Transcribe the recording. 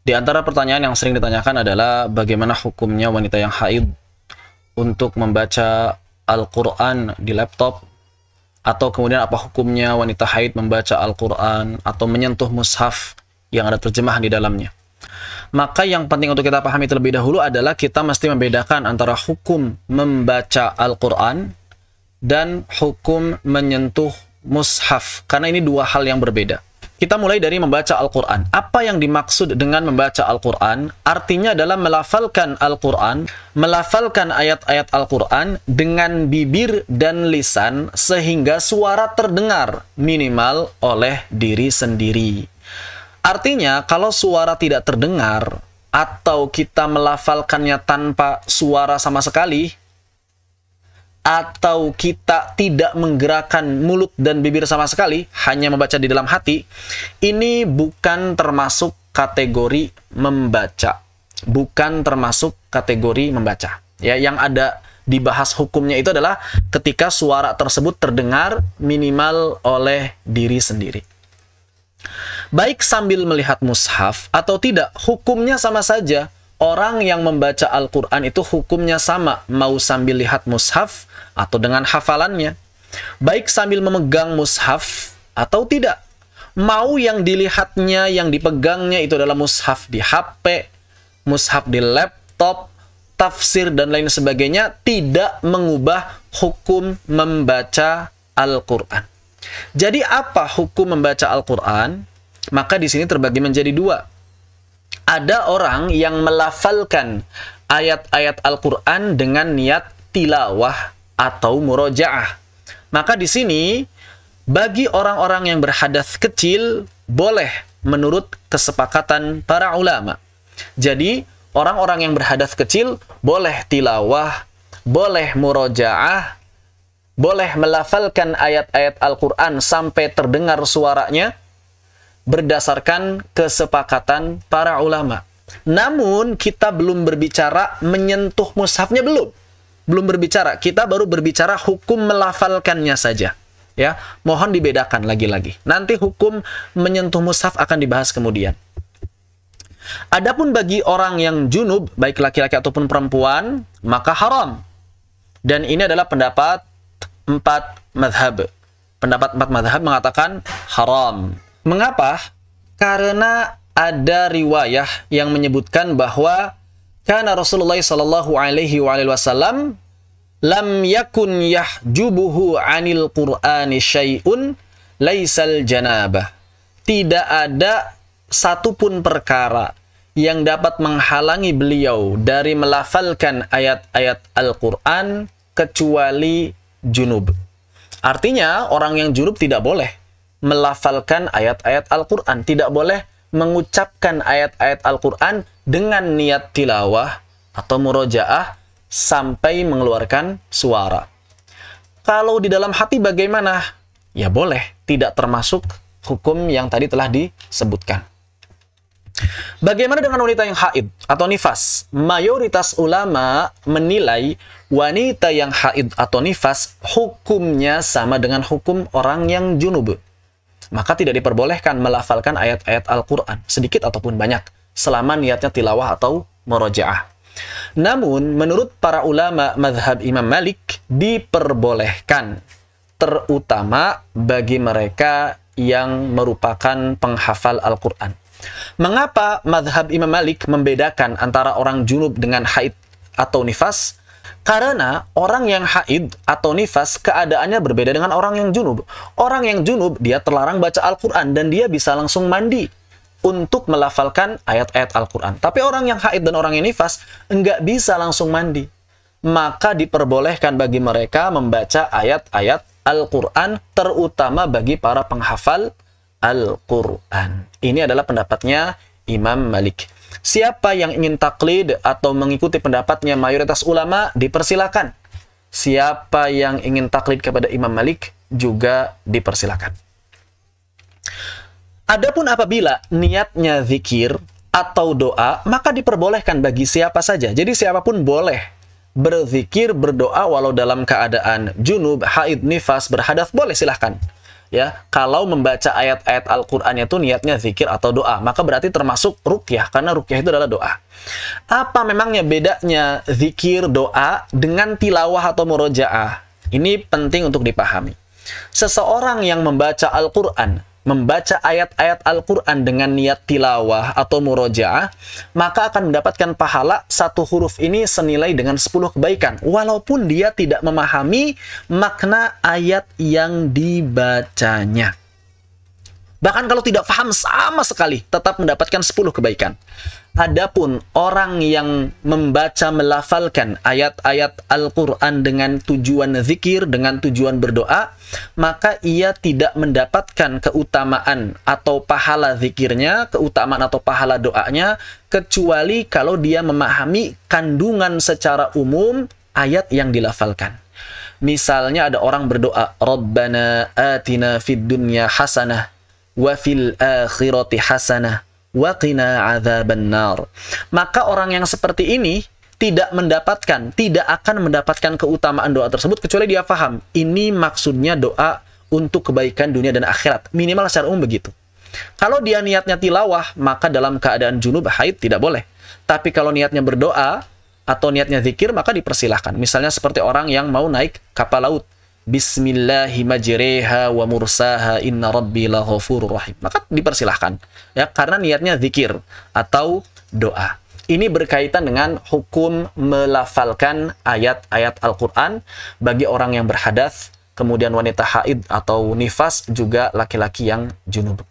Di antara pertanyaan yang sering ditanyakan adalah bagaimana hukumnya wanita yang haid untuk membaca Al-Quran di laptop, atau kemudian apa hukumnya wanita haid membaca Al-Quran atau menyentuh mushaf yang ada terjemahan di dalamnya. Maka yang penting untuk kita pahami terlebih dahulu adalah kita mesti membedakan antara hukum membaca Al-Quran dan hukum menyentuh mushaf, karena ini dua hal yang berbeda. Kita mulai dari membaca Al-Quran. Apa yang dimaksud dengan membaca Al-Quran? Artinya adalah melafalkan Al-Quran, melafalkan ayat-ayat Al-Quran dengan bibir dan lisan sehingga suara terdengar minimal oleh diri sendiri. Artinya, kalau suara tidak terdengar atau kita melafalkannya tanpa suara sama sekali, atau kita tidak menggerakkan mulut dan bibir sama sekali, hanya membaca di dalam hati, ini bukan termasuk kategori membaca. Bukan termasuk kategori membaca. Ya, yang ada dibahas hukumnya itu adalah ketika suara tersebut terdengar minimal oleh diri sendiri. Baik sambil melihat mushaf atau tidak, hukumnya sama saja. Orang yang membaca Al-Quran itu hukumnya sama, mau sambil lihat mushaf atau dengan hafalannya. Baik sambil memegang mushaf atau tidak. Mau yang dilihatnya, yang dipegangnya itu adalah mushaf di HP, mushaf di laptop, tafsir dan lain sebagainya, tidak mengubah hukum membaca Al-Quran. Jadi apa hukum membaca Al-Quran? Maka di sini terbagi menjadi dua. Ada orang yang melafalkan ayat-ayat Al-Quran dengan niat tilawah atau murojaah. Maka di sini, bagi orang-orang yang berhadas kecil, boleh menurut kesepakatan para ulama. Jadi, orang-orang yang berhadas kecil, boleh tilawah, boleh murojaah, boleh melafalkan ayat-ayat Al-Quran sampai terdengar suaranya, berdasarkan kesepakatan para ulama. Namun kita belum berbicara menyentuh mushafnya, belum berbicara. Kita baru berbicara hukum melafalkannya saja. Ya, mohon dibedakan lagi-lagi. Nanti hukum menyentuh mushaf akan dibahas kemudian. Adapun bagi orang yang junub, baik laki-laki ataupun perempuan, maka haram. Dan ini adalah pendapat 4 mazhab. Pendapat 4 mazhab mengatakan haram. Mengapa? Karena ada riwayah yang menyebutkan bahwa kana Rasulullah sallallahu alaihi wasallam lam yakun yahjubuhu 'anil Qur'ani syai'un laisal janabah. Tidak ada satupun perkara yang dapat menghalangi beliau dari melafalkan ayat-ayat Al-Qur'an kecuali junub. Artinya orang yang junub tidak boleh melafalkan ayat-ayat Al-Quran. Tidak boleh mengucapkan ayat-ayat Al-Quran dengan niat tilawah atau murojaah sampai mengeluarkan suara. Kalau di dalam hati bagaimana? Ya boleh, tidak termasuk hukum yang tadi telah disebutkan. Bagaimana dengan wanita yang haid atau nifas? Mayoritas ulama menilai wanita yang haid atau nifas hukumnya sama dengan hukum orang yang junub. Maka tidak diperbolehkan melafalkan ayat-ayat Al-Quran, sedikit ataupun banyak, selama niatnya tilawah atau murojaah. Namun, menurut para ulama mazhab Imam Malik, diperbolehkan, terutama bagi mereka yang merupakan penghafal Al-Quran. Mengapa mazhab Imam Malik membedakan antara orang junub dengan haid atau nifas? Karena orang yang haid atau nifas keadaannya berbeda dengan orang yang junub. Orang yang junub dia terlarang baca Al-Quran dan dia bisa langsung mandi untuk melafalkan ayat-ayat Al-Quran. Tapi orang yang haid dan orang yang nifas enggak bisa langsung mandi. Maka diperbolehkan bagi mereka membaca ayat-ayat Al-Quran, terutama bagi para penghafal Al-Quran. Ini adalah pendapatnya Imam Malik. Siapa yang ingin taklid atau mengikuti pendapatnya mayoritas ulama, dipersilakan. Siapa yang ingin taklid kepada Imam Malik, juga dipersilakan. Adapun apabila niatnya zikir atau doa, maka diperbolehkan bagi siapa saja. Jadi siapapun boleh berzikir, berdoa walau dalam keadaan junub, haid, nifas, berhadas, boleh silahkan. Ya, kalau membaca ayat-ayat Al-Qur'an itu niatnya zikir atau doa, maka berarti termasuk ruqyah, karena ruqyah itu adalah doa. Apa memangnya bedanya zikir, doa dengan tilawah atau murojaah? Ini penting untuk dipahami. Seseorang yang membaca Al-Qur'an, membaca ayat-ayat Al-Qur'an dengan niat tilawah atau murojaah, maka akan mendapatkan pahala satu huruf ini senilai dengan 10 kebaikan, walaupun dia tidak memahami makna ayat yang dibacanya. Bahkan kalau tidak paham sama sekali, tetap mendapatkan 10 kebaikan. Adapun orang yang membaca, melafalkan ayat-ayat Al-Qur'an dengan tujuan zikir, dengan tujuan berdoa, maka ia tidak mendapatkan keutamaan atau pahala zikirnya, keutamaan atau pahala doanya, kecuali kalau dia memahami kandungan secara umum ayat yang dilafalkan. Misalnya ada orang berdoa, Rabbana atina fid dunya hasanah wa fil akhirati hasanah wa qina adzabannar. Maka orang yang seperti ini tidak akan mendapatkan keutamaan doa tersebut kecuali dia paham ini maksudnya doa untuk kebaikan dunia dan akhirat. Minimal secara umum begitu. Kalau dia niatnya tilawah, maka dalam keadaan junub haid tidak boleh. Tapi kalau niatnya berdoa atau niatnya zikir, maka dipersilahkan. Misalnya seperti orang yang mau naik kapal laut, Bismillahi majreha wa mursaha inna rabbi laghafurur rahim. Maka dipersilahkan, ya, karena niatnya zikir atau doa. Ini berkaitan dengan hukum melafalkan ayat-ayat Al-Qur'an bagi orang yang berhadas, kemudian wanita haid atau nifas, juga laki-laki yang junub.